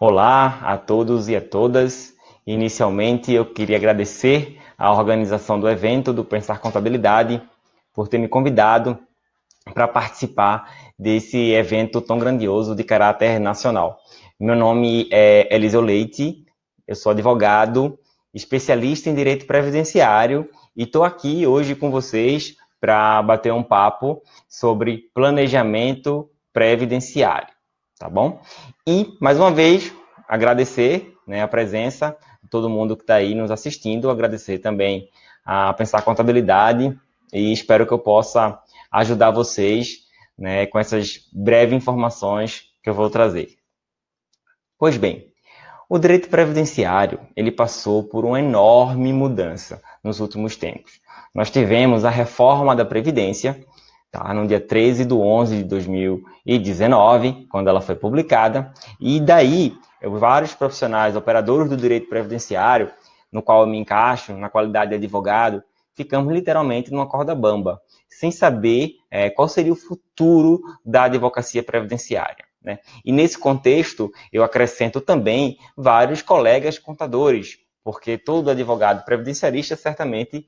Olá a todos e a todas. Inicialmente, eu queria agradecer à organização do evento do Pensar Contabilidade por ter me convidado para participar desse evento tão grandioso de caráter nacional. Meu nome é Eliseu Leite, eu sou advogado, especialista em direito previdenciário e estou aqui hoje com vocês para bater um papo sobre planejamento previdenciário, tá bom? E, mais uma vez, agradecer, né, a presença de todo mundo que está aí nos assistindo, agradecer também a Pensar Contabilidade e espero que eu possa ajudar vocês, né, com essas breves informações que eu vou trazer. Pois bem, o direito previdenciário ele passou por uma enorme mudança nos últimos tempos. Nós tivemos a reforma da Previdência, tá, no dia 13 de 11 de 2019, quando ela foi publicada, e daí vários profissionais, operadores do direito previdenciário, no qual eu me encaixo, na qualidade de advogado, ficamos literalmente numa corda bamba, sem saber qual seria o futuro da advocacia previdenciária, né? E nesse contexto, eu acrescento também vários colegas contadores, porque todo advogado previdenciarista certamente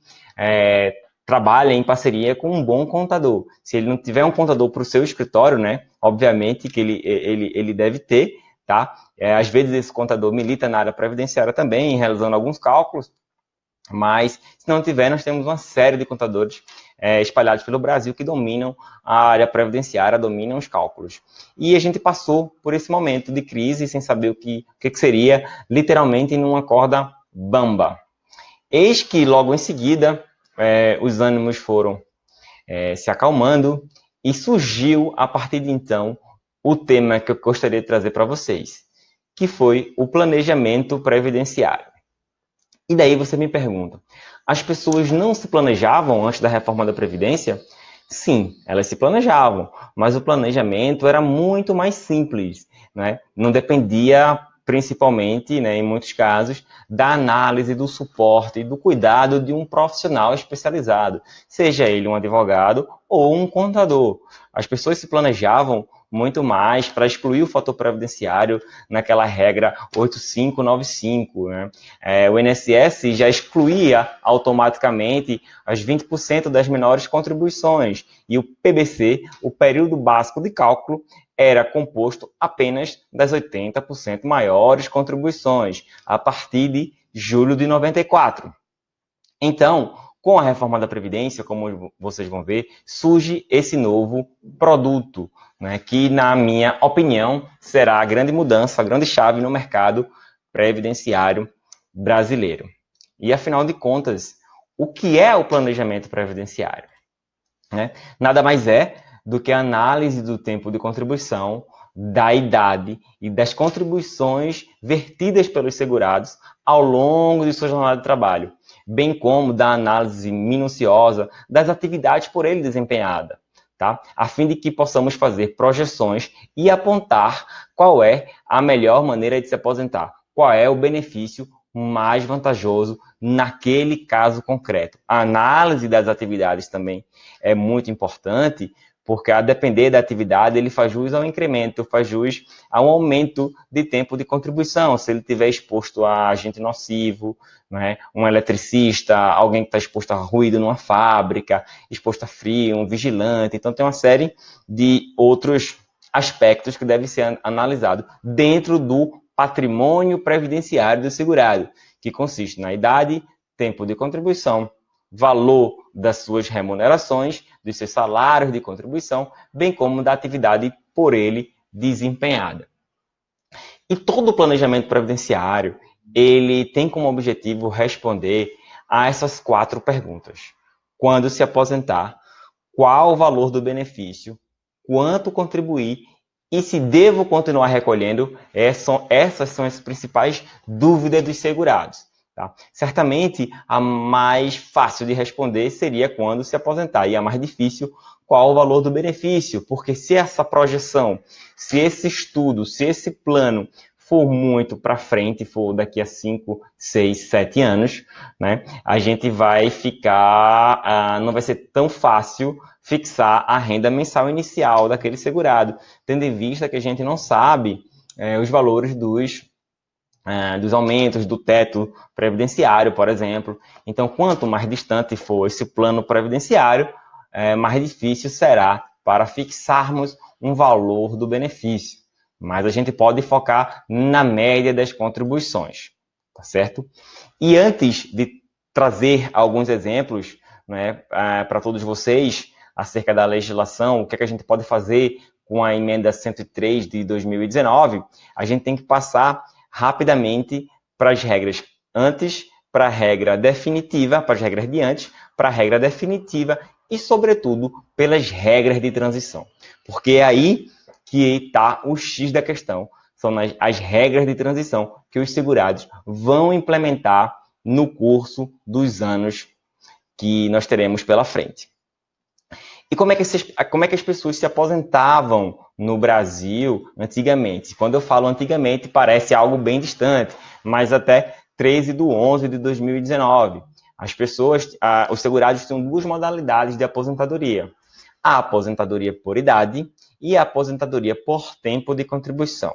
trabalha em parceria com um bom contador. Se ele não tiver um contador para o seu escritório, né, obviamente que ele deve ter, tá? Às vezes esse contador milita na área previdenciária também, realizando alguns cálculos, mas se não tiver, nós temos uma série de contadores espalhados pelo Brasil que dominam a área previdenciária, dominam os cálculos. E a gente passou por esse momento de crise sem saber o que seria, literalmente numa corda bamba. Eis que logo em seguida os ânimos foram se acalmando e surgiu a partir de então o tema que eu gostaria de trazer para vocês, que foi o planejamento previdenciário. E daí você me pergunta, as pessoas não se planejavam antes da reforma da Previdência? Sim, elas se planejavam, mas o planejamento era muito mais simples, né? Não dependia principalmente, né, em muitos casos, da análise, do suporte, do cuidado de um profissional especializado, seja ele um advogado ou um contador. As pessoas se planejavam muito mais para excluir o fator previdenciário naquela regra 8595, né? O INSS já excluía automaticamente as 20% das menores contribuições e o PBC, o período básico de cálculo, era composto apenas das 80% maiores contribuições, a partir de julho de 94. Então, com a reforma da Previdência, como vocês vão ver, surge esse novo produto, né, que, na minha opinião, será a grande mudança, a grande chave no mercado previdenciário brasileiro. E, afinal de contas, o que é o planejamento previdenciário? Né? Nada mais é do que a análise do tempo de contribuição, da idade e das contribuições vertidas pelos segurados ao longo de sua jornada de trabalho, bem como da análise minuciosa das atividades por ele desempenhadas, tá? A fim de que possamos fazer projeções e apontar qual é a melhor maneira de se aposentar, qual é o benefício mais vantajoso naquele caso concreto. A análise das atividades também é muito importante, porque a depender da atividade, ele faz jus ao incremento, faz jus a um aumento de tempo de contribuição. Se ele estiver exposto a agente nocivo, né, um eletricista, alguém que está exposto a ruído numa fábrica, exposto a frio, um vigilante. Então, tem uma série de outros aspectos que devem ser analisados dentro do patrimônio previdenciário do segurado, que consiste na idade, tempo de contribuição, valor das suas remunerações, dos seus salários de contribuição, bem como da atividade por ele desempenhada. E todo o planejamento previdenciário, ele tem como objetivo responder a essas 4 perguntas. Quando se aposentar, qual o valor do benefício, quanto contribuir e se devo continuar recolhendo, essas são as principais dúvidas dos segurados. Tá? Certamente, a mais fácil de responder seria quando se aposentar, e a mais difícil, qual o valor do benefício, porque se essa projeção, se esse estudo, se esse plano for muito para frente, for daqui a 5, 6, 7 anos, né, a gente vai ficar, não vai ser tão fácil fixar a renda mensal inicial daquele segurado, tendo em vista que a gente não sabe os valores dos aumentos do teto previdenciário, por exemplo. Então, quanto mais distante for esse plano previdenciário, mais difícil será para fixarmos um valor do benefício. Mas a gente pode focar na média das contribuições, tá certo? E antes de trazer alguns exemplos, né, para todos vocês acerca da legislação, o que é que a gente pode fazer com a emenda 103 de 2019, a gente tem que passar rapidamente para as regras antes, para a regra definitiva, para as regras de antes, para a regra definitiva e, sobretudo, pelas regras de transição. Porque é aí que está o X da questão. São as regras de transição que os segurados vão implementar no curso dos anos que nós teremos pela frente. E como é que as pessoas se aposentavam no Brasil antigamente? Quando eu falo antigamente, parece algo bem distante, mas até 13/11 de 2019. Os segurados têm duas modalidades de aposentadoria. A aposentadoria por idade e a aposentadoria por tempo de contribuição.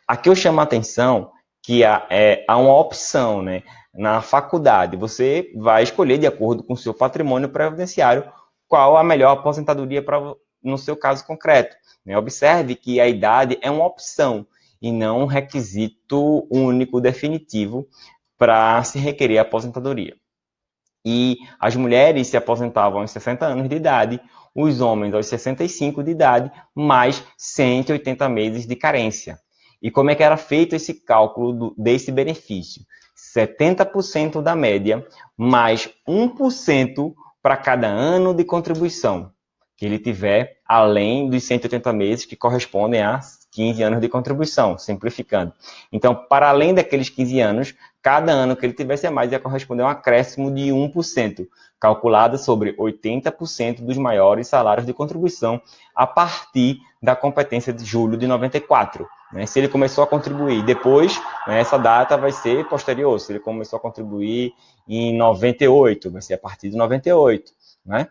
Aqui eu chamo a atenção que há uma opção, né? Na faculdade, você vai escolher, de acordo com o seu patrimônio previdenciário, qual a melhor aposentadoria no seu caso concreto. Né? Observe que a idade é uma opção e não um requisito único, definitivo, para se requerer a aposentadoria. E as mulheres se aposentavam aos 60 anos de idade, os homens aos 65 de idade, mais 180 meses de carência. E como é que era feito esse cálculo desse benefício? 70% da média, mais 1% para cada ano de contribuição que ele tiver, além dos 180 meses, que correspondem a 15 anos de contribuição, simplificando. Então, para além daqueles 15 anos, cada ano que ele tivesse a mais ia corresponder a um acréscimo de 1%, calculado sobre 80% dos maiores salários de contribuição a partir da competência de julho de 94. Né? Se ele começou a contribuir depois, né, essa data vai ser posterior. Se ele começou a contribuir em 98, vai ser a partir de 98. Né?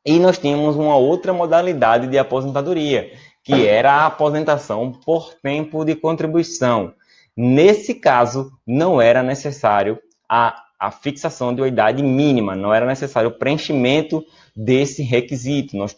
E nós tínhamos uma outra modalidade de aposentadoria, que era a aposentação por tempo de contribuição. Nesse caso, não era necessário a fixação de uma idade mínima, não era necessário o preenchimento desse requisito. Nós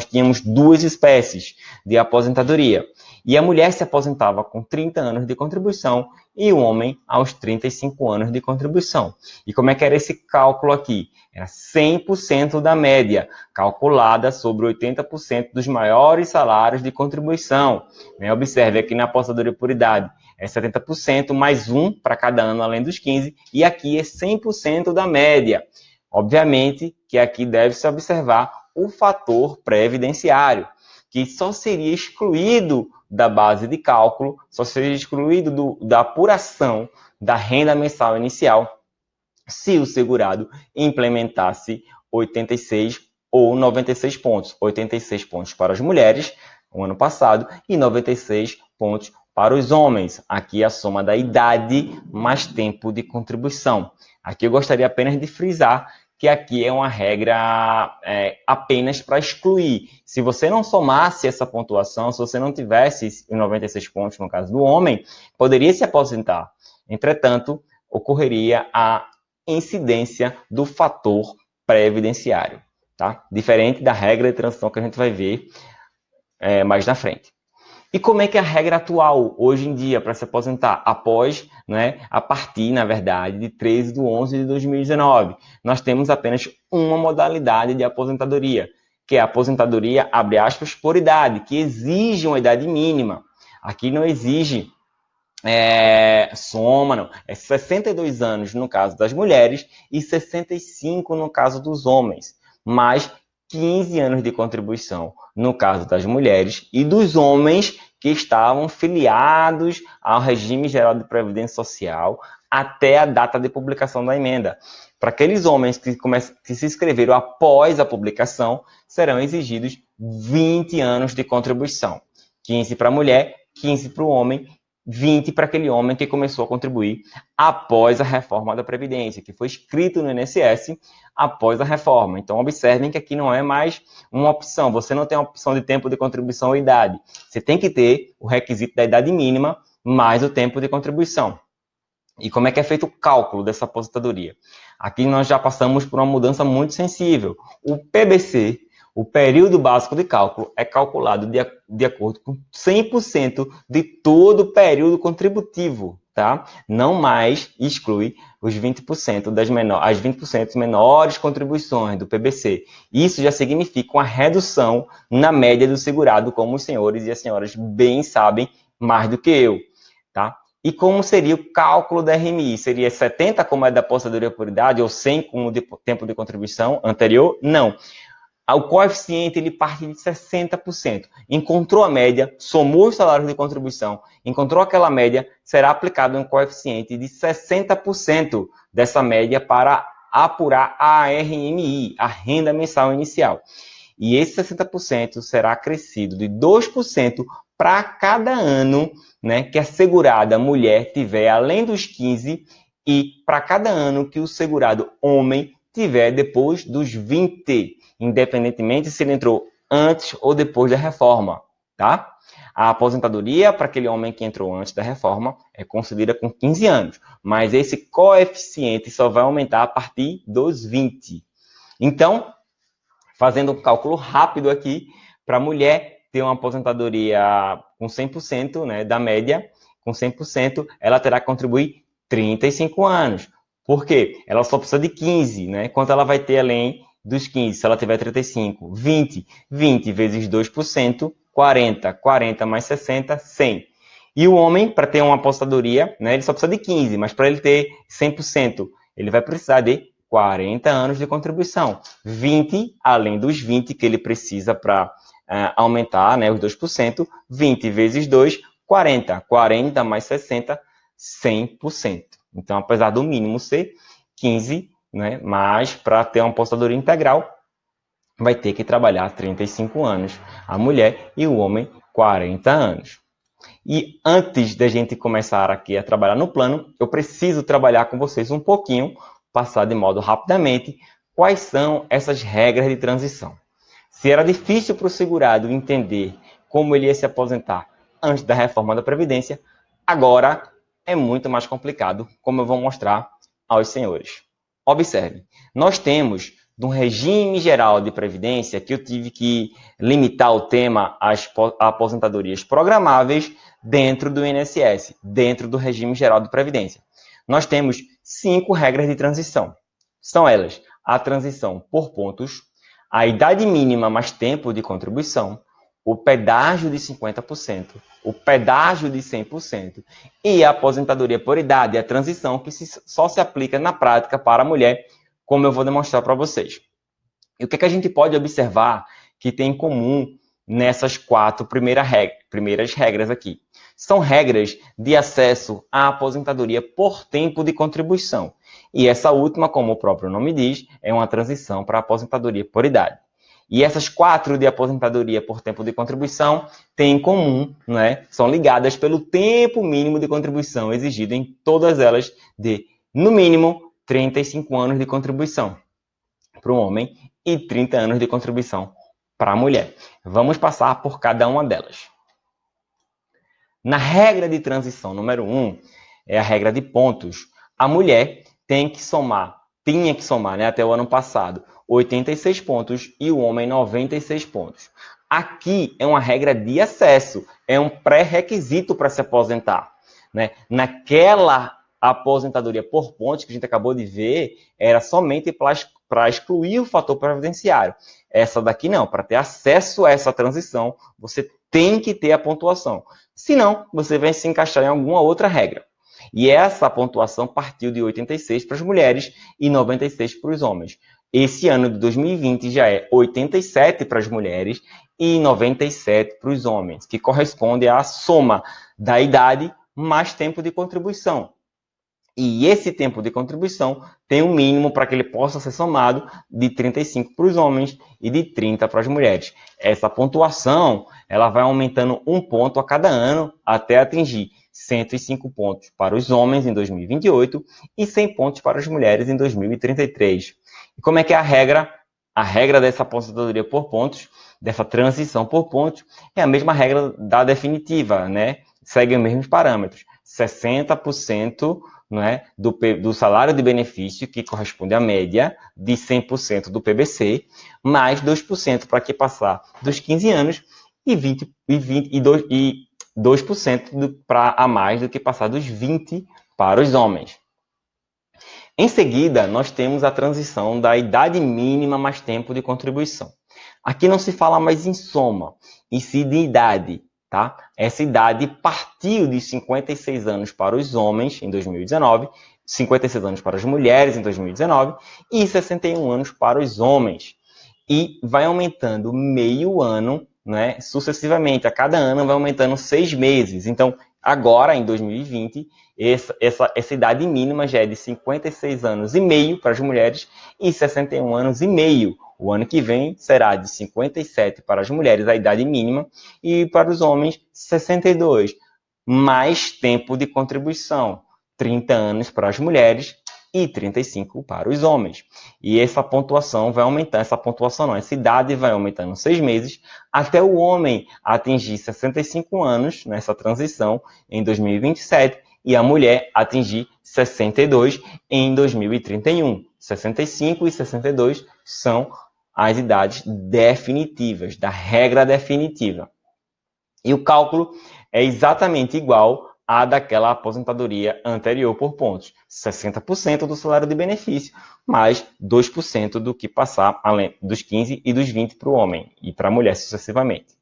tínhamos duas espécies de aposentadoria. E a mulher se aposentava com 30 anos de contribuição e o homem aos 35 anos de contribuição. E como é que era esse cálculo aqui? Era 100% da média, calculada sobre 80% dos maiores salários de contribuição. Observe aqui na aposentadoria por idade, é 70% mais 1 para cada ano além dos 15, e aqui é 100% da média. Obviamente que aqui deve-se observar o fator previdenciário, que só seria excluído da base de cálculo, só seria excluído da apuração da renda mensal inicial, se o segurado implementasse 86 ou 96 pontos. 86 pontos para as mulheres, no ano passado, e 96 pontos para os homens. Aqui a soma da idade mais tempo de contribuição. Aqui eu gostaria apenas de frisar que aqui é uma regra apenas para excluir. Se você não somasse essa pontuação, se você não tivesse os 96 pontos, no caso do homem, poderia se aposentar. Entretanto, ocorreria a incidência do fator previdenciário, tá? Diferente da regra de transição que a gente vai ver mais na frente. E como é que é a regra atual, hoje em dia, para se aposentar? A partir, na verdade, de 13/11 de 2019. Nós temos apenas uma modalidade de aposentadoria, que é a aposentadoria, abre aspas, por idade, que exige uma idade mínima. Aqui não exige soma, não. É 62 anos no caso das mulheres e 65 no caso dos homens, mais 15 anos de contribuição no caso das mulheres e dos homens que estavam filiados ao regime geral de previdência social até a data de publicação da emenda. Para aqueles homens que se inscreveram após a publicação, serão exigidos 20 anos de contribuição. 15 para a mulher, 15 para o homem, 20 para aquele homem que começou a contribuir após a reforma da Previdência, que foi escrito no INSS após a reforma. Então, observem que aqui não é mais uma opção. Você não tem a opção de tempo de contribuição ou idade. Você tem que ter o requisito da idade mínima mais o tempo de contribuição. E como é que é feito o cálculo dessa aposentadoria? Aqui nós já passamos por uma mudança muito sensível. O PBC, o período básico de cálculo, é calculado de acordo com 100% de todo o período contributivo, tá? Não mais exclui os 20% as 20% menores contribuições do PBC. Isso já significa uma redução na média do segurado, como os senhores e as senhoras bem sabem mais do que eu, tá? E como seria o cálculo da RMI? Seria 70 como é da aposentadoria por idade ou 100 como o tempo de contribuição anterior? Não. O coeficiente ele parte de 60%. Encontrou a média, somou os salários de contribuição, encontrou aquela média, será aplicado um coeficiente de 60% dessa média para apurar a RMI, a renda mensal inicial. E esse 60% será acrescido de 2% para cada ano, né, que a segurada mulher tiver além dos 15 e para cada ano que o segurado homem tiver depois dos 20, independentemente se ele entrou antes ou depois da reforma, tá? A aposentadoria para aquele homem que entrou antes da reforma é concedida com 15 anos, mas esse coeficiente só vai aumentar a partir dos 20. Então, fazendo um cálculo rápido aqui, para a mulher ter uma aposentadoria com 100%, né, da média, com 100%, ela terá que contribuir 35 anos. Por quê? Ela só precisa de 15, né? Quanto ela vai ter além dos 15, se ela tiver 35? 20. 20 vezes 2%, 40. 40 mais 60, 100. E o homem, para ter uma aposentadoria, né, ele só precisa de 15, mas para ele ter 100%, ele vai precisar de 40 anos de contribuição. 20, além dos 20 que ele precisa para aumentar, né, os 2%. 20 vezes 2, 40. 40 mais 60, 100%. Então, apesar do mínimo ser 15, né, mas para ter uma aposentadoria integral, vai ter que trabalhar 35 anos a mulher e o homem 40 anos. E antes da gente começar aqui a trabalhar no plano, eu preciso trabalhar com vocês um pouquinho, passar de modo rapidamente, quais são essas regras de transição. Se era difícil para o segurado entender como ele ia se aposentar antes da reforma da Previdência, agora é muito mais complicado, como eu vou mostrar aos senhores. Observe, nós temos de um regime geral de previdência que eu tive que limitar o tema às aposentadorias programáveis dentro do INSS, dentro do regime geral de previdência. Nós temos 5 regras de transição. São elas: a transição por pontos, a idade mínima mais tempo de contribuição, o pedágio de 50%, o pedágio de 100% e a aposentadoria por idade, a transição que só se aplica na prática para a mulher, como eu vou demonstrar para vocês. E o que a gente pode observar que tem em comum nessas 4 primeiras regras aqui? São regras de acesso à aposentadoria por tempo de contribuição. E essa última, como o próprio nome diz, é uma transição para a aposentadoria por idade. E essas 4 de aposentadoria por tempo de contribuição têm em comum, né? São ligadas pelo tempo mínimo de contribuição exigido em todas elas de, no mínimo, 35 anos de contribuição para o homem e 30 anos de contribuição para a mulher. Vamos passar por cada uma delas. Na regra de transição número 1, é a regra de pontos. A mulher tinha que somar, né, até o ano passado, 86 pontos e o homem 96 pontos. Aqui é uma regra de acesso, é um pré-requisito para se aposentar, né? Naquela aposentadoria por pontos que a gente acabou de ver, era somente para excluir o fator previdenciário. Essa daqui não, para ter acesso a essa transição, você tem que ter a pontuação. Senão, você vai se encaixar em alguma outra regra. E essa pontuação partiu de 86 para as mulheres e 96 para os homens. Esse ano de 2020 já é 87 para as mulheres e 97 para os homens, que corresponde à soma da idade mais tempo de contribuição. E esse tempo de contribuição tem um mínimo para que ele possa ser somado de 35 para os homens e de 30 para as mulheres. Essa pontuação ela vai aumentando 1 ponto a cada ano até atingir 105 pontos para os homens em 2028 e 100 pontos para as mulheres em 2033. E como é que é a regra? A regra dessa aposentadoria por pontos, dessa transição por pontos, é a mesma regra da definitiva, né? Segue os mesmos parâmetros. 60%, não é, do salário de benefício, que corresponde à média de 100% do PBC, mais 2% para que passar dos 15 anos e 2% para a mais do que passar dos 20 para os homens. Em seguida, nós temos a transição da idade mínima mais tempo de contribuição. Aqui não se fala mais em soma, e sim de idade. Tá? Essa idade partiu de 56 anos para os homens em 2019, 56 anos para as mulheres em 2019 e 61 anos para os homens. E vai aumentando meio ano, né, sucessivamente. A cada ano vai aumentando 6 meses. Então, agora, em 2020, essa idade mínima já é de 56 anos e meio para as mulheres e 61 anos e meio. O ano que vem será de 57 para as mulheres, a idade mínima, e para os homens, 62. Mais tempo de contribuição, 30 anos para as mulheres e 35 para os homens. E essa pontuação vai aumentando, essa idade vai aumentando 6 meses, até o homem atingir 65 anos nessa transição em 2027 e a mulher atingir 62 em 2031. 65 e 62 são as idades definitivas, da regra definitiva. E o cálculo é exatamente igual à daquela aposentadoria anterior por pontos. 60% do salário de benefício, mais 2% do que passar além dos 15 e dos 20 para o homem e para a mulher sucessivamente.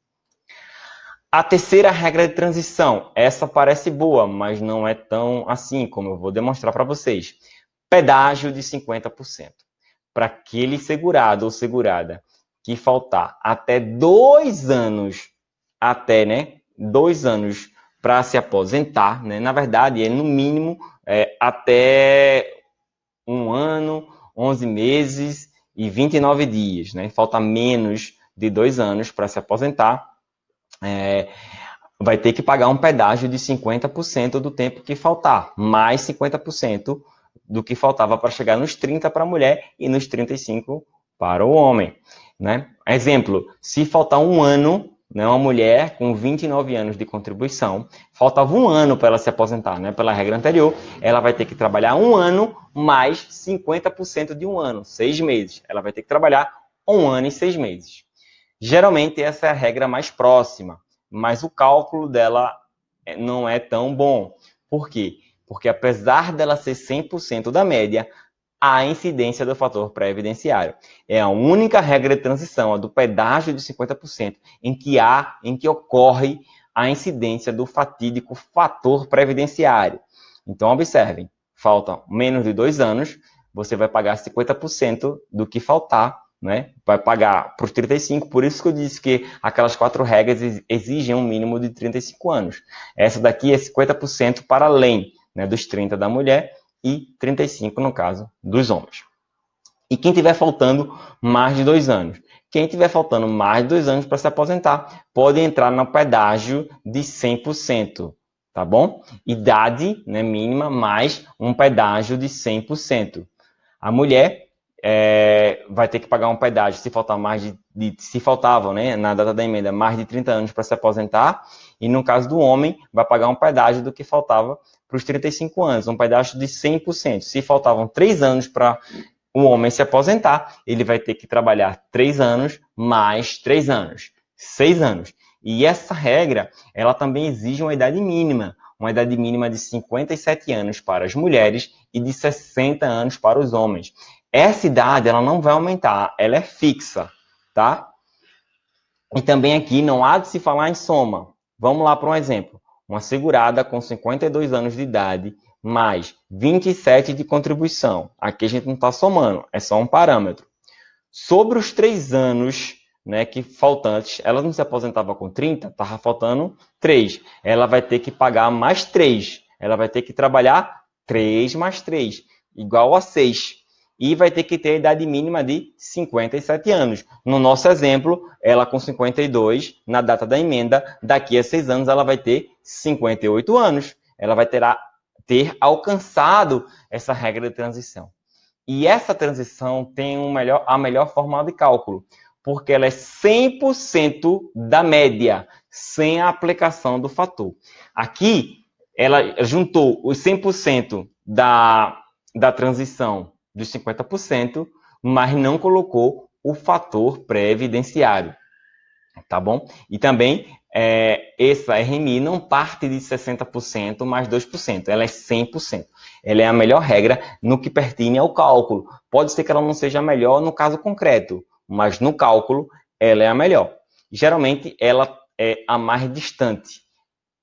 A terceira regra de transição, essa parece boa, mas não é tão assim, como eu vou demonstrar para vocês. Pedágio de 50%. Para aquele segurado ou segurada que faltar até 2 anos, até 2 anos para se aposentar, né? Na verdade, é no mínimo até 1 ano, 11 meses e 29 dias, né? Falta menos de 2 anos para se aposentar. Vai ter que pagar um pedágio de 50% do tempo que faltar, mais 50% do que faltava para chegar nos 30 para a mulher e nos 35 para o homem. Né? Exemplo, se faltar 1 ano, né, uma mulher com 29 anos de contribuição, faltava 1 ano para ela se aposentar, né? Pela regra anterior, ela vai ter que trabalhar 1 ano mais 50% de 1 ano, 6 meses. Ela vai ter que trabalhar 1 ano e 6 meses. Geralmente, essa é a regra mais próxima, mas o cálculo dela não é tão bom. Por quê? Porque apesar dela ser 100% da média, há incidência do fator previdenciário. É a única regra de transição, a do pedágio de 50%, em que ocorre a incidência do fatídico fator previdenciário. Então, observem, faltam menos de 2 anos, você vai pagar 50% do que faltar, né? Vai pagar para os 35, por isso que eu disse que aquelas 4 regras exigem um mínimo de 35 anos. Essa daqui é 50% para além, né, dos 30 da mulher e 35, no caso, dos homens. E quem tiver faltando mais de 2 anos? Quem tiver faltando mais de 2 anos para se aposentar, pode entrar no pedágio de 100%, tá bom? Idade, né, mínima, mais um pedágio de 100%. A mulher vai ter que pagar um pedágio se faltar se faltavam, né, na data da emenda, mais de 30 anos para se aposentar, e no caso do homem, vai pagar um pedágio do que faltava para os 35 anos, um pedágio de 100%. Se faltavam 3 anos para o homem se aposentar, ele vai ter que trabalhar 3 anos mais 3 anos, 6 anos. E essa regra, ela também exige uma idade mínima de 57 anos para as mulheres e de 60 anos para os homens. Essa idade, ela não vai aumentar, ela é fixa, tá? E também aqui não há de se falar em soma. Vamos lá para um exemplo. Uma segurada com 52 anos de idade, mais 27 de contribuição. Aqui a gente não está somando, é só um parâmetro. Sobre os 3 anos, né, que faltantes, ela não se aposentava com 30, estava faltando 3. Ela vai ter que pagar mais 3. Ela vai ter que trabalhar 3 mais 3, igual a 6. E vai ter que ter a idade mínima de 57 anos. No nosso exemplo, ela com 52, na data da emenda, daqui a 6 anos ela vai ter 58 anos. Ela vai ter alcançado essa regra de transição. E essa transição tem a melhor fórmula de cálculo, porque ela é 100% da média, sem a aplicação do fator. Aqui, ela juntou os 100% da transição dos 50%, mas não colocou o fator pré-evidenciário, tá bom? E também, essa RMI não parte de 60% mais 2%, ela é 100%. Ela é a melhor regra no que pertine ao cálculo. Pode ser que ela não seja a melhor no caso concreto, mas no cálculo ela é a melhor. Geralmente, ela é a mais distante,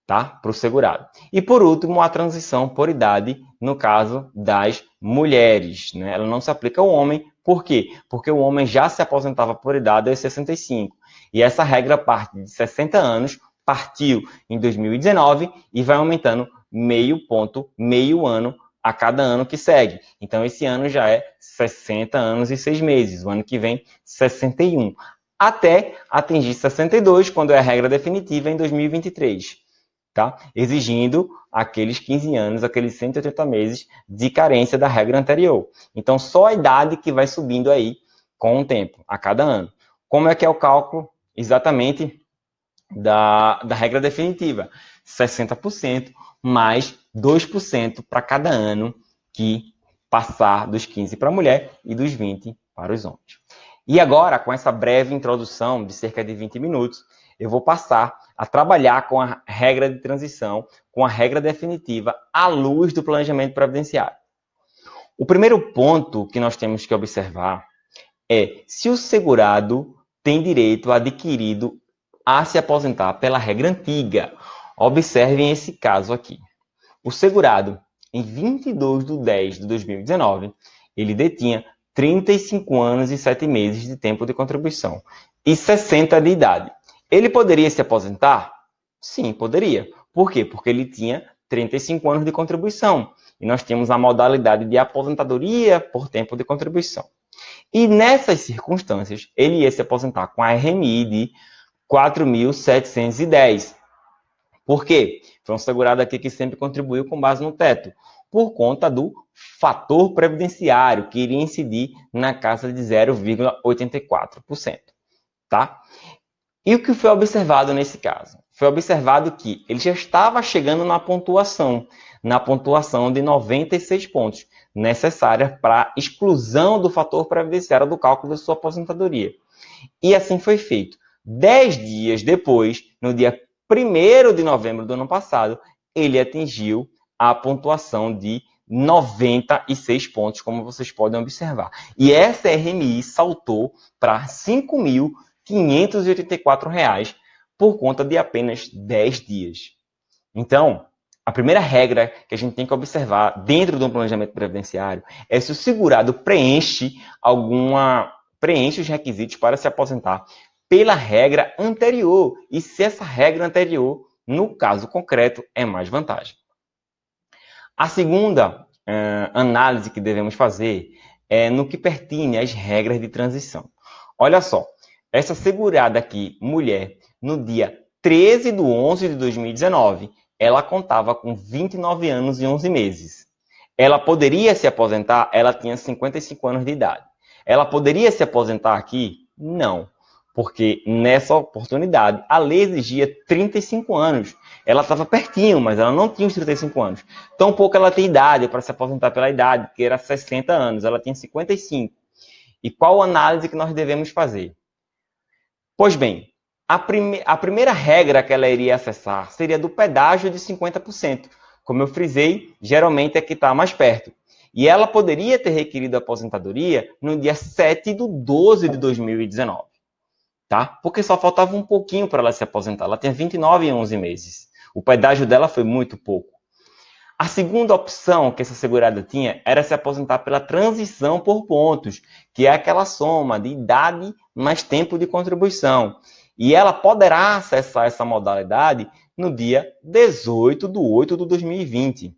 tá? Para o segurado. E por último, a transição por idade, no caso das mulheres, né? Ela não se aplica ao homem. Por quê? Porque o homem já se aposentava por idade aos 65. E essa regra parte de 60 anos, partiu em 2019 e vai aumentando meio ponto, meio ano a cada ano que segue. Então, esse ano já é 60 anos e 6 meses. O ano que vem, 61. Até atingir 62, quando é a regra definitiva, em 2023. Tá? Exigindo aqueles 15 anos, aqueles 180 meses de carência da regra anterior. Então, só a idade que vai subindo aí com o tempo, a cada ano. Como é que é o cálculo exatamente da regra definitiva? 60% mais 2% para cada ano que passar dos 15 para a mulher e dos 20 para os homens. E agora, com essa breve introdução de cerca de 20 minutos, eu vou passar a trabalhar com a regra de transição, com a regra definitiva, à luz do planejamento previdenciário. O primeiro ponto que nós temos que observar é se o segurado tem direito adquirido a se aposentar pela regra antiga. Observem esse caso aqui. O segurado, em 22/10/2019, ele detinha 35 anos e 7 meses de tempo de contribuição e 60 de idade. Ele poderia se aposentar? Sim, poderia. Por quê? Porque ele tinha 35 anos de contribuição. E nós temos a modalidade de aposentadoria por tempo de contribuição. E nessas circunstâncias, ele ia se aposentar com a RMI de 4.710. Por quê? Foi um segurado aqui que sempre contribuiu com base no teto, por conta do fator previdenciário, que iria incidir na casa de 0,84%. Tá? E o que foi observado nesse caso? Foi observado que ele já estava chegando na pontuação de 96 pontos, necessária para exclusão do fator previdenciário do cálculo da sua aposentadoria. E assim foi feito. 10 dias depois, no dia 1º de novembro do ano passado, ele atingiu a pontuação de 96 pontos, como vocês podem observar. E essa RMI saltou para R$ 5.584 por conta de apenas 10 dias. Então, a primeira regra que a gente tem que observar dentro de um planejamento previdenciário é se o segurado preenche os requisitos para se aposentar pela regra anterior e se essa regra anterior, no caso concreto, é mais vantagem. A segunda análise que devemos fazer é no que pertine às regras de transição. Olha só, essa segurada aqui, mulher, no dia 13/11/2019, ela contava com 29 anos e 11 meses. Ela poderia se aposentar? Ela tinha 55 anos de idade. Ela poderia se aposentar aqui? Não, porque nessa oportunidade a lei exigia 35 anos. Ela estava pertinho, mas ela não tinha os 35 anos. Tampouco ela tem idade para se aposentar pela idade, que era 60 anos. Ela tinha 55. E qual análise que nós devemos fazer? Pois bem, a primeira regra que ela iria acessar seria do pedágio de 50%. Como eu frisei, geralmente é que está mais perto. E ela poderia ter requerido a aposentadoria no dia 7/12/2019. Tá? Porque só faltava um pouquinho para ela se aposentar. Ela tinha 29 e 11 meses. O pedágio dela foi muito pouco. A segunda opção que essa segurada tinha era se aposentar pela transição por pontos, que é aquela soma de idade mais tempo de contribuição. E ela poderá acessar essa modalidade no dia 18/8/2020.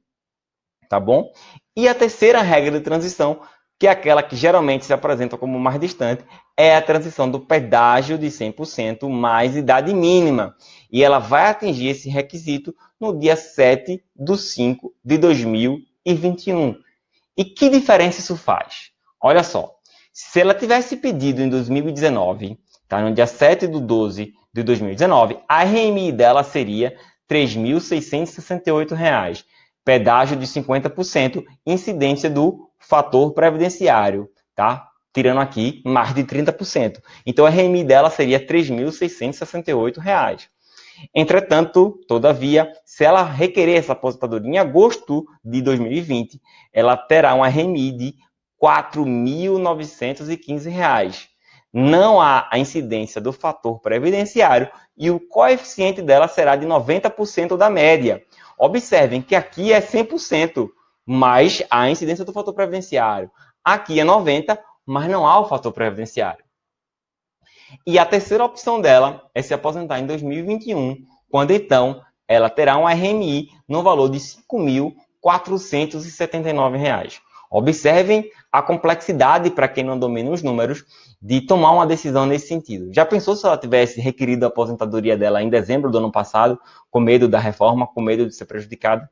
tá bom? E a terceira regra de transição, que é aquela que geralmente se apresenta como mais distante, é a transição do pedágio de 100% mais idade mínima. E ela vai atingir esse requisito no dia 7/5/2021. E que diferença isso faz? Olha só, se ela tivesse pedido em 2019, tá, no dia 7/12/2019, a RMI dela seria R$ 3.668, pedágio de 50%, incidência do fator previdenciário, tá? Tirando aqui mais de 30%. Então, a RMI dela seria R$ 3.668. Entretanto, todavia, se ela requerer essa aposentadoria em agosto de 2020, ela terá uma RMI de R$ 4.915. Não há a incidência do fator previdenciário e o coeficiente dela será de 90% da média. Observem que aqui é 100%, mas há a incidência do fator previdenciário. Aqui é 90%, mas não há o fator previdenciário. E a terceira opção dela é se aposentar em 2021, quando então ela terá um RMI no valor de R$ 5.479. Observem a complexidade, para quem não domina os números, de tomar uma decisão nesse sentido. Já pensou se ela tivesse requerido a aposentadoria dela em dezembro do ano passado, com medo da reforma, com medo de ser prejudicada?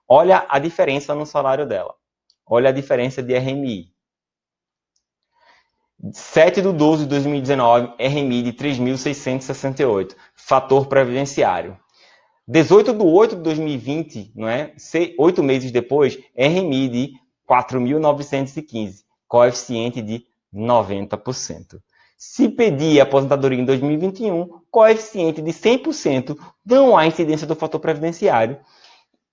Olha a diferença no salário dela. Olha a diferença de RMI. 7/12/2019, RMI de 3.668, fator previdenciário. 18/8/2020, não é? 8 meses depois, RMI de 4.915, coeficiente de 90%. Se pedir aposentadoria em 2021, coeficiente de 100%, não há incidência do fator previdenciário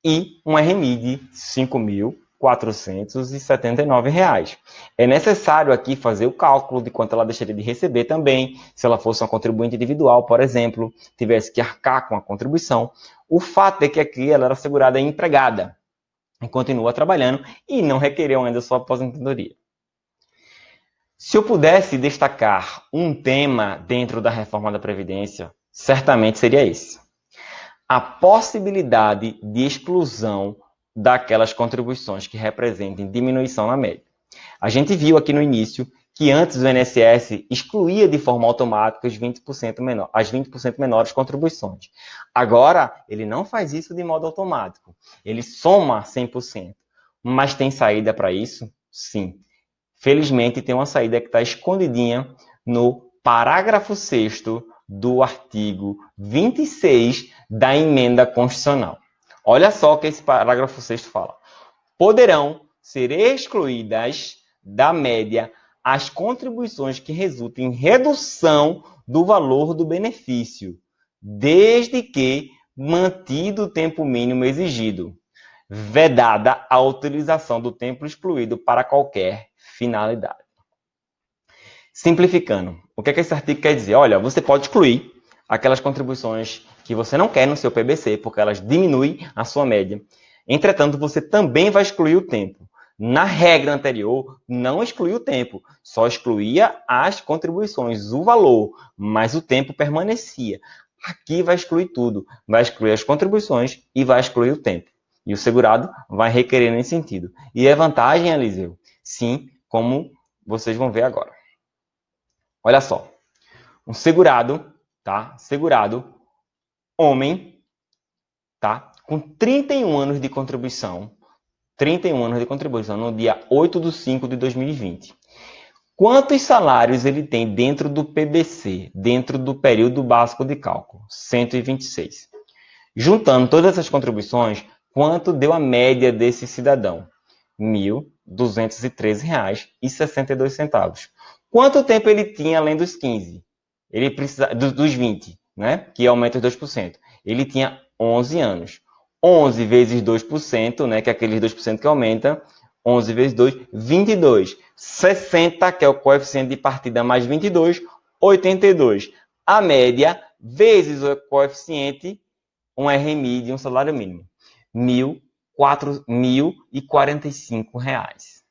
e um RMI de R$ 5.479. É necessário aqui fazer o cálculo de quanto ela deixaria de receber também, se ela fosse uma contribuinte individual, por exemplo, tivesse que arcar com a contribuição. O fato é que aqui ela era segurada empregada e continua trabalhando e não requereu ainda sua aposentadoria. Se eu pudesse destacar um tema dentro da reforma da Previdência, certamente seria esse: a possibilidade de exclusão daquelas contribuições que representem diminuição na média. A gente viu aqui no início que antes o INSS excluía de forma automática as 20% menores contribuições. Agora, ele não faz isso de modo automático. Ele soma 100%. Mas tem saída para isso? Sim. Felizmente, tem uma saída que está escondidinha no parágrafo 6º do artigo 26 da emenda constitucional. Olha só o que esse parágrafo 6º fala. Poderão ser excluídas da média as contribuições que resultem em redução do valor do benefício, desde que mantido o tempo mínimo exigido, vedada a utilização do tempo excluído para qualquer finalidade. Simplificando, o que esse artigo quer dizer? Olha, você pode excluir aquelas contribuições que você não quer no seu PBC, porque elas diminuem a sua média. Entretanto, você também vai excluir o tempo. Na regra anterior, não excluía o tempo, só excluía as contribuições, o valor, mas o tempo permanecia. Aqui vai excluir tudo, vai excluir as contribuições e vai excluir o tempo. E o segurado vai requerer nesse sentido. E é vantagem, Eliseu? Sim, como vocês vão ver agora. Olha só, um segurado, tá? Segurado, homem, tá? Com 31 anos de contribuição, 31 anos de contribuição no dia 8/5/2020. Quantos salários ele tem dentro do PBC, dentro do período básico de cálculo? 126. Juntando todas essas contribuições, quanto deu a média desse cidadão? R$ 1.213,62. Quanto tempo ele tinha além dos 15? Ele precisa dos 20, né? Que aumenta os 2%. Ele tinha 11 anos. 11 vezes 2%, né? Que é aqueles 2% que aumenta. 11 vezes 2, 22. 60, que é o coeficiente de partida, mais 22, 82. A média vezes o coeficiente, um RMI de um salário mínimo. R$ 1.045.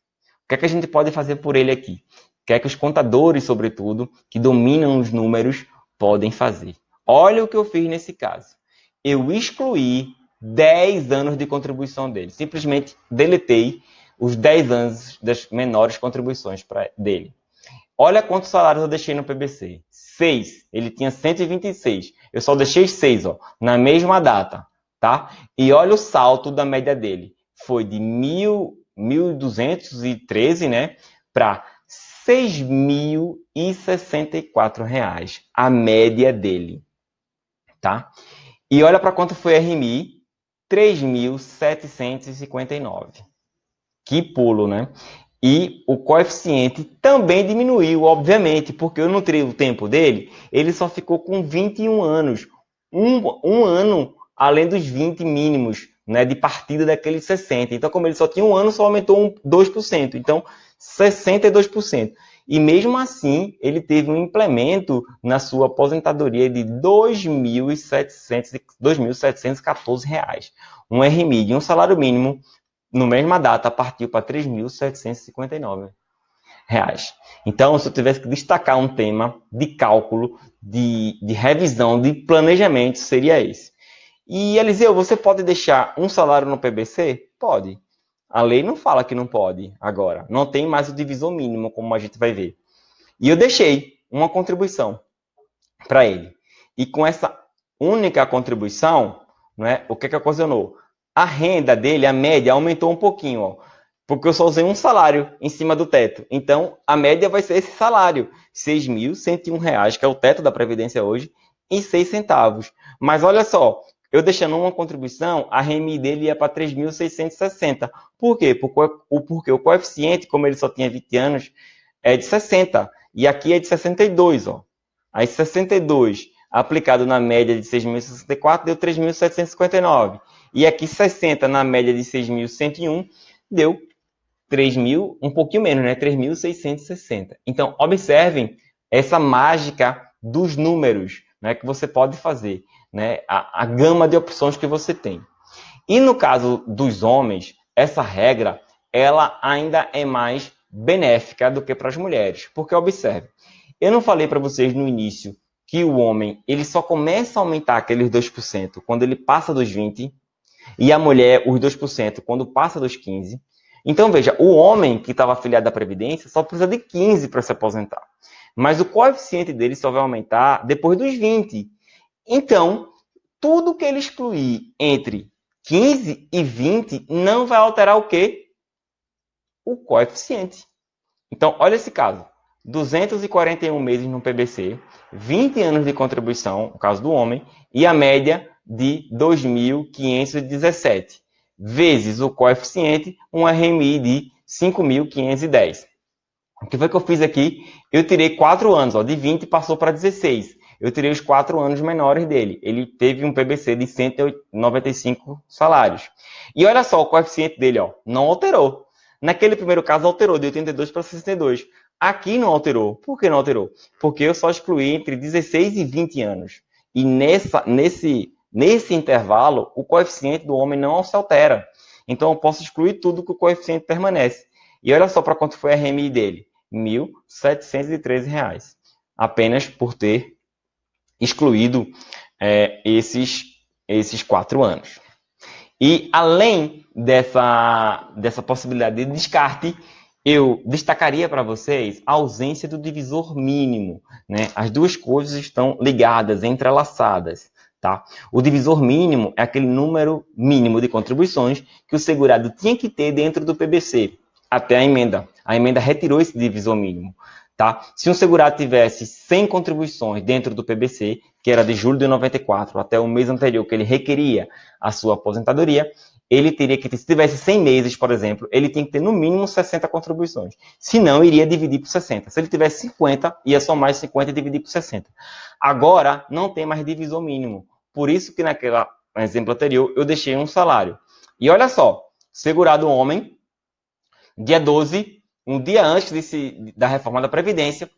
O que é que a gente pode fazer por ele aqui? O que é que os contadores, sobretudo, que dominam os números, podem fazer? Olha o que eu fiz nesse caso. Eu excluí 10 anos de contribuição dele. Simplesmente deletei os 10 anos das menores contribuições dele. Olha quantos salários eu deixei no PBC. 6. Ele tinha 126. Eu só deixei 6, ó, na mesma data, tá? E olha o salto da média dele. Foi de 1.213, né, para R$ 6.064, a média dele, tá? E olha para quanto foi RMI, 3.759. Que pulo, né? E o coeficiente também diminuiu, obviamente, porque eu não tirei o tempo dele, ele só ficou com 21 anos. Um ano além dos 20 mínimos, né, de partida daqueles 60. Então, como ele só tinha um ano, só aumentou 2%. Então, 62%. E mesmo assim, ele teve um implemento na sua aposentadoria de R$ 2.714. Um RMI de um salário mínimo, no mesma data, partiu para R$ 3.759. Então, se eu tivesse que destacar um tema de cálculo, de revisão, de planejamento, seria esse. E, Eliseu, você pode deixar um salário no PBC? Pode. A lei não fala que não pode agora. Não tem mais o divisor mínimo, como a gente vai ver. E eu deixei uma contribuição para ele. E com essa única contribuição, né, o que ocasionou? A renda dele, a média, aumentou um pouquinho, ó, porque eu só usei um salário em cima do teto. Então, a média vai ser esse salário, R$ 6.101, que é o teto da Previdência hoje, e 6 centavos. Mas olha só, eu deixando uma contribuição, a RMI dele ia para 3.660. Por quê? Porque o coeficiente, como ele só tinha 20 anos, é de 60. E aqui é de 62, ó. Aí 62 aplicado na média de 6.064 deu 3.759. E aqui 60 na média de 6.101 deu 3.000, um pouquinho menos, né? 3.660. Então, observem essa mágica dos números, né, que você pode fazer, né? A gama de opções que você tem. E no caso dos homens, essa regra, ela ainda é mais benéfica do que para as mulheres. Porque, observe, eu não falei para vocês no início que o homem ele só começa a aumentar aqueles 2% quando ele passa dos 20%, e a mulher os 2% quando passa dos 15%. Então, veja, o homem que estava afiliado à Previdência só precisa de 15 para se aposentar. Mas o coeficiente dele só vai aumentar depois dos 20. Então, tudo que ele excluir entre 15 e 20 não vai alterar o quê? O coeficiente. Então, olha esse caso. 241 meses no PBC, 20 anos de contribuição, no caso do homem, e a média de 2.517, vezes o coeficiente, um RMI de 5.510. O que foi que eu fiz aqui? Eu tirei 4 anos, ó, de 20 passou para 16. Eu tirei os 4 anos menores dele. Ele teve um PBC de 195 salários. E olha só o coeficiente dele, ó, não alterou. Naquele primeiro caso alterou, de 82 para 62. Aqui não alterou. Por que não alterou? Porque eu só excluí entre 16 e 20 anos. E nesse intervalo, o coeficiente do homem não se altera. Então eu posso excluir tudo que o coeficiente permanece. E olha só para quanto foi a RMI dele. R$ 1.713. Apenas por ter excluído esses 4 anos. E além dessa possibilidade de descarte, eu destacaria para vocês a ausência do divisor mínimo, né? As duas coisas estão ligadas, entrelaçadas, tá? O divisor mínimo é aquele número mínimo de contribuições que o segurado tinha que ter dentro do PBC, até a emenda. A emenda retirou esse divisor mínimo, tá? Se um segurado tivesse 100 contribuições dentro do PBC, que era de julho de 94 até o mês anterior que ele requeria a sua aposentadoria, ele teria que ter, se tivesse 100 meses, por exemplo, ele tinha que ter no mínimo 60 contribuições. Se não, iria dividir por 60. Se ele tivesse 50, ia somar mais 50 e dividir por 60. Agora, não tem mais divisor mínimo. Por isso que naquele exemplo anterior, eu deixei um salário. E olha só, segurado homem, dia 12, um dia antes da reforma da Previdência,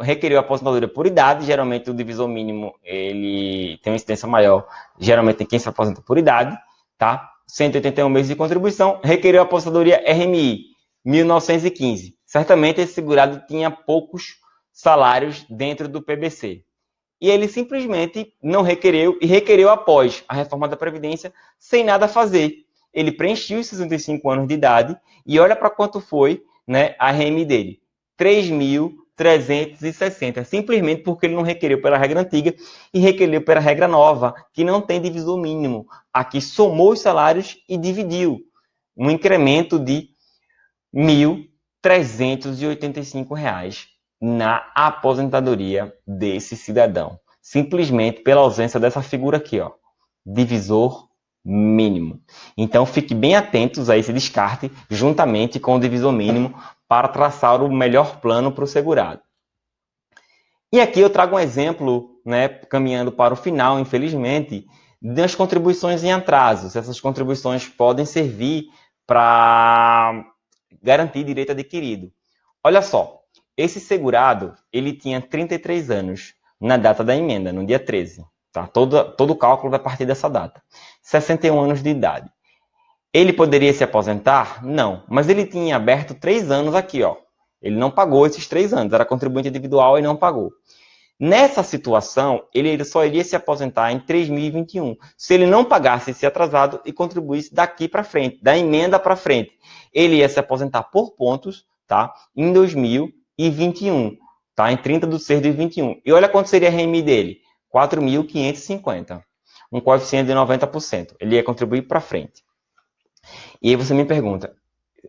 requeriu a aposentadoria por idade. Geralmente o divisor mínimo ele tem uma incidência maior, geralmente tem quem se aposenta por idade, tá? 181 meses de contribuição, requeriu a aposentadoria RMI 1915. Certamente esse segurado tinha poucos salários dentro do PBC. e ele simplesmente não requereu e requereu após a reforma da Previdência sem nada fazer. Ele preencheu os 65 anos de idade e olha para quanto foi, né, a RMI dele. 3.360, simplesmente porque ele não requereu pela regra antiga e requereu pela regra nova, que não tem divisor mínimo. Aqui somou os salários e dividiu. Um incremento de R$ 1.385 na aposentadoria desse cidadão. Simplesmente pela ausência dessa figura aqui, ó, divisor mínimo. Então, fique bem atentos a esse descarte, juntamente com o divisor mínimo, para traçar o melhor plano para o segurado. E aqui eu trago um exemplo, né, caminhando para o final, infelizmente, das contribuições em atrasos. Essas contribuições podem servir para garantir direito adquirido. Olha só, esse segurado, ele tinha 33 anos na data da emenda, no dia 13. Tá? Todo o cálculo vai partir dessa data. 61 anos de idade. Ele poderia se aposentar? Não. Mas ele tinha aberto 3 anos aqui, ó. Ele não pagou esses 3 anos. Era contribuinte individual e não pagou. Nessa situação, ele só iria se aposentar em 2021, se ele não pagasse esse atrasado e contribuísse daqui para frente, da emenda para frente. Ele ia se aposentar por pontos, tá? Em 2021, tá? Em 30 de 6 de 2021. E olha quanto seria a RMI dele: 4.550. Um coeficiente de 90%. Ele ia contribuir para frente. E aí você me pergunta,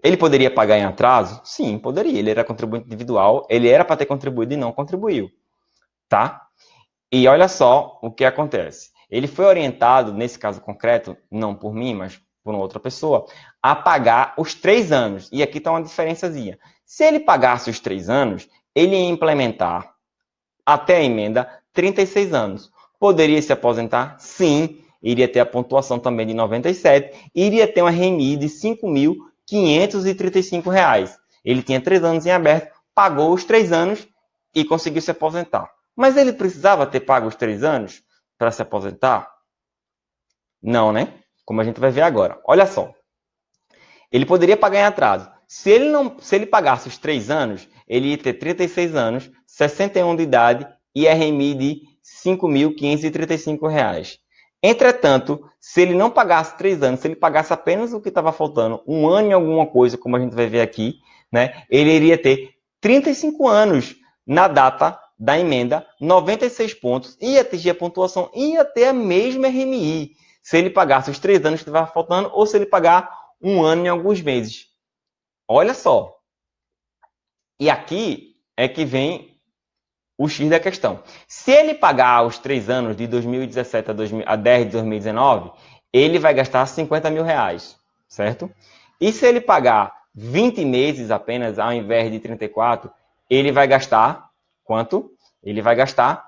ele poderia pagar em atraso? Sim, poderia. Ele era contribuinte individual, ele era para ter contribuído e não contribuiu. Tá? E olha só o que acontece. Ele foi orientado, nesse caso concreto, não por mim, mas por uma outra pessoa, a pagar os 3 anos. E aqui está uma diferençazinha. Se ele pagasse os 3 anos, ele ia implementar, até a emenda, 36 anos. Poderia se aposentar? Sim. Iria ter a pontuação também de 97. Iria ter uma RMI de R$ 5.535. Ele tinha 3 anos em aberto, pagou os 3 anos e conseguiu se aposentar. Mas ele precisava ter pago os 3 anos para se aposentar? Não, né? Como a gente vai ver agora. Olha só. Ele poderia pagar em atraso. Se ele pagasse os 3 anos, ele ia ter 36 anos, 61 de idade e RMI de R$ 5.535. Entretanto, se ele não pagasse 3 anos, se ele pagasse apenas o que estava faltando, 1 ano e alguma coisa, como a gente vai ver aqui, né, ele iria ter 35 anos na data da emenda, 96 pontos, ia atingir a pontuação, ia ter a mesma RMI, se ele pagasse os 3 anos que estava faltando, ou se ele pagar 1 ano em alguns meses. Olha só. E aqui é que vem o X da questão. Se ele pagar os 3 anos de 2017 a 10 de 2019, ele vai gastar R$50 mil, certo? E se ele pagar 20 meses apenas, ao invés de 34, ele vai gastar quanto? Ele vai gastar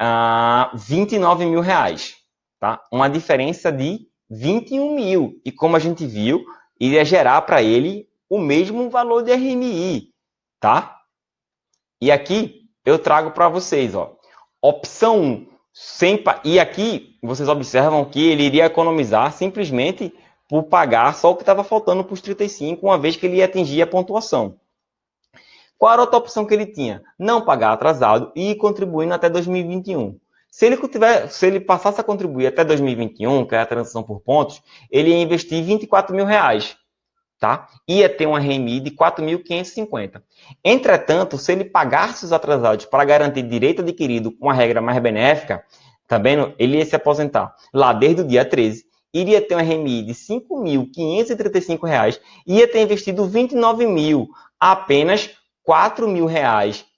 R$29 mil, tá? Uma diferença de 21 mil. E como a gente viu, iria gerar para ele o mesmo valor de RMI, tá? E aqui eu trago para vocês, ó, opção 1. E aqui vocês observam que ele iria economizar simplesmente por pagar só o que estava faltando para os 35, uma vez que ele ia atingir a pontuação. Qual era a outra opção que ele tinha? Não pagar atrasado e ir contribuindo até 2021. Se ele passasse a contribuir até 2021, que é a transição por pontos, ele ia investir R$24 mil, tá? Ia ter uma RMI de 4.550. Entretanto, se ele pagasse os atrasados para garantir direito adquirido com uma regra mais benéfica, tá vendo? Ele ia se aposentar lá desde o dia 13, iria ter uma RMI de R$5.535, ia ter investido 29 mil, apenas R$4 mil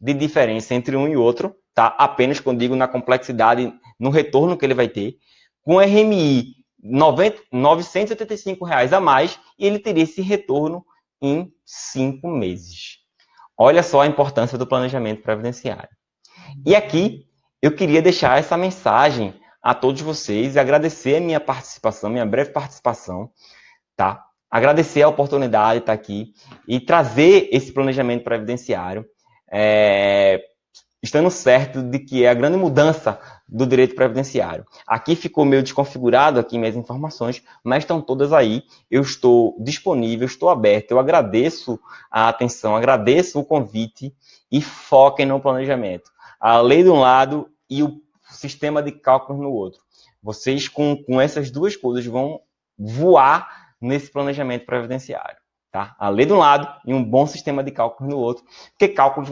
de diferença entre um e outro, tá? Apenas, quando digo na complexidade, no retorno que ele vai ter, com RMI R$985 a mais, e ele teria esse retorno em 5 meses. Olha só a importância do planejamento previdenciário. E aqui eu queria deixar essa mensagem a todos vocês e agradecer a minha participação, minha breve participação, tá? Agradecer a oportunidade de estar aqui e trazer esse planejamento previdenciário, estando certo de que é a grande mudança do direito previdenciário. Aqui ficou meio desconfigurado aqui minhas informações, mas estão todas aí. Eu estou disponível, estou aberto. Eu agradeço a atenção, agradeço o convite e foquem no planejamento. A lei de um lado e o sistema de cálculos no outro. Vocês, com essas duas coisas, vão voar nesse planejamento previdenciário. Tá? A lei de um lado e um bom sistema de cálculos no outro, porque cálculos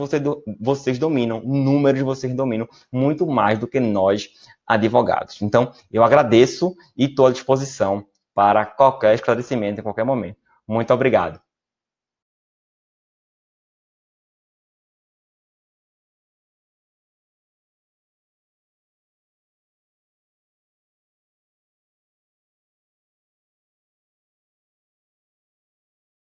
vocês dominam, números vocês dominam muito mais do que nós, advogados. Então, eu agradeço e estou à disposição para qualquer esclarecimento em qualquer momento. Muito obrigado.